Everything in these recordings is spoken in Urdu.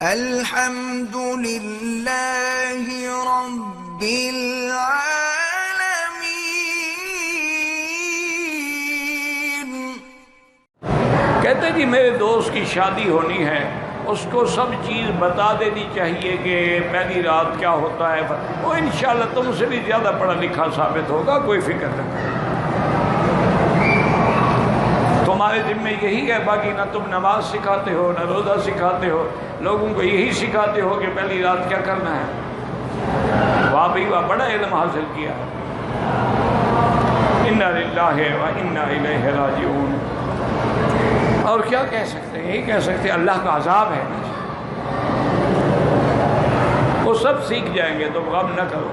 الحمد للہ رب العالمین۔ کہتے جی میرے دوست کی شادی ہونی ہے، اس کو سب چیز بتا دینی چاہیے کہ پہلی رات کیا ہوتا ہے، وہ انشاءاللہ تم سے بھی زیادہ پڑھا لکھا ثابت ہوگا، کوئی فکر نہ کرو۔ تمہارے ذمہ یہی ہے، باقی نہ تم نماز سکھاتے ہو نہ روزہ سکھاتے ہو، لوگوں کو یہی سکھاتے ہو کہ پہلی رات کیا کرنا ہے۔ واہ بھی واہ، بڑا علم حاصل کیا۔ انا للہ و انا الیہ راجعون۔ اور کیا کہہ سکتے ہیں، یہی کہہ سکتے ہیں اللہ کا عذاب ہے۔ وہ سب سیکھ جائیں گے، تم غم نہ کرو۔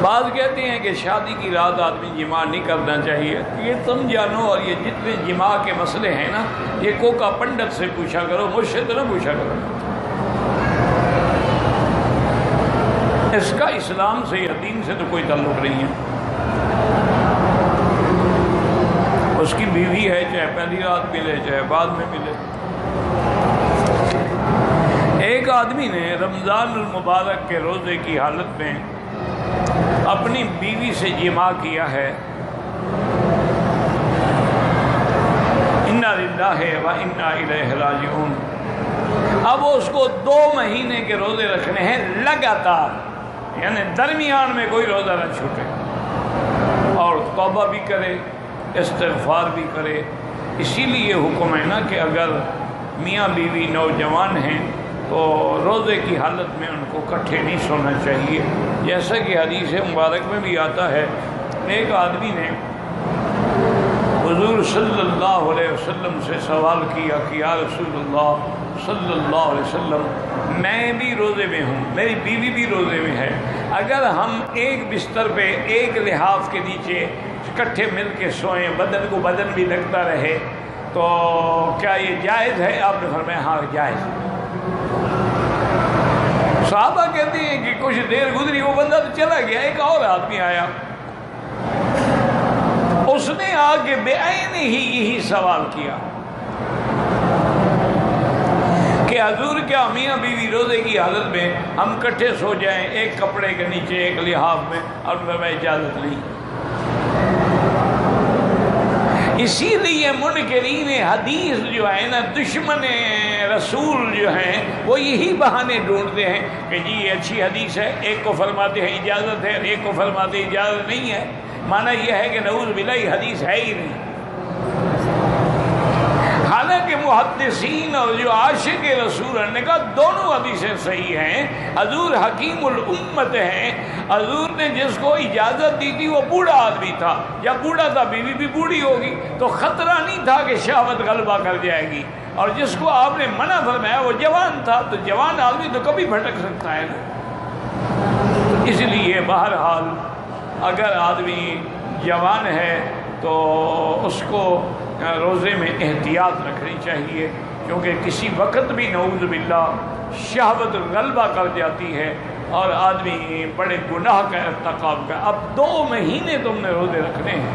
بعض کہتے ہیں کہ شادی کی رات آدمی جماع نہیں کرنا چاہیے۔ یہ تم جانو، اور یہ جتنے جماع کے مسئلے ہیں نا، یہ کوکا پنڈت سے پوچھا کرو، مجھ سے تو نہ پوچھا کرو۔ اس کا اسلام سے یا دین سے تو کوئی تعلق نہیں ہے۔ اس کی بیوی ہے، چاہے پہلی رات ملے چاہے بعد میں ملے۔ ایک آدمی نے رمضان المبارک کے روزے کی حالت میں اپنی بیوی سے جماع کیا ہے۔ انا للہ و انا الیہ راجعون۔ اب اس کو 2 مہینے کے روزے رکھنے ہیں لگاتار، یعنی درمیان میں کوئی روزہ نہ چھوٹے، اور توبہ بھی کرے، استغفار بھی کرے۔ اسی لیے حکم ہے نا کہ اگر میاں بیوی نوجوان ہیں تو روزے کی حالت میں ان کو اکٹھے نہیں سونا چاہیے، جیسا کہ حدیث مبارک میں بھی آتا ہے۔ ایک آدمی نے حضور صلی اللہ علیہ وسلم سے سوال کیا کہ یا رسول اللہ صلی اللہ علیہ وسلم، میں بھی روزے میں ہوں، میری بیوی بھی روزے میں ہے، اگر ہم ایک بستر پہ ایک لحاف کے نیچے اکٹھے مل کے سوئیں، بدن کو بدن بھی لگتا رہے، تو کیا یہ جائز ہے؟ آپ نے فرمایا ہاں جائز ہے۔ صحابہ کہتے ہیں کہ کچھ دیر گزری، وہ بندہ تو چلا گیا، ایک اور آدمی آیا، اس نے آ کے بعین ہی یہی سوال کیا کہ حضور کیا میاں بیوی روزے کی حالت میں ہم کٹھے سو جائیں ایک کپڑے کے نیچے ایک لحاف میں؟ اور میں اجازت نہیں۔ اسی لیے منکرین حدیث جو ہے نا، دشمن رسول جو ہیں، وہ یہی بہانے ڈھونڈتے ہیں کہ جی یہ اچھی حدیث ہے، ایک کو فرماتے ہیں اجازت ہے، ایک کو فرماتے ہیں اجازت نہیں ہے۔ معنی یہ ہے کہ نعوذ باللہ یہ حدیث ہے ہی نہیں۔ حالانکہ محدثین اور جو عاشق رسول نے کہا دونوں حدیثیں صحیح ہیں۔ حضور حکیم الامت ہیں، حضور نے جس کو اجازت دی تھی وہ بوڑھا آدمی تھا، یا بوڑھا تھا بیوی بھی بوڑھی ہوگی تو خطرہ نہیں تھا کہ شہوت غلبہ کر جائے گی، اور جس کو آپ نے منع فرمایا وہ جوان تھا، تو جوان آدمی تو کبھی بھٹک سکتا ہے نا۔ اس لیے بہرحال اگر آدمی جوان ہے تو اس کو روزے میں احتیاط رکھنی چاہیے، کیونکہ کسی وقت بھی نعوذ باللہ شہوت غلبہ کر جاتی ہے اور آدمی بڑے گناہ کا ارتکاب کا۔ اب 2 مہینے تم نے روزے رکھنے ہیں۔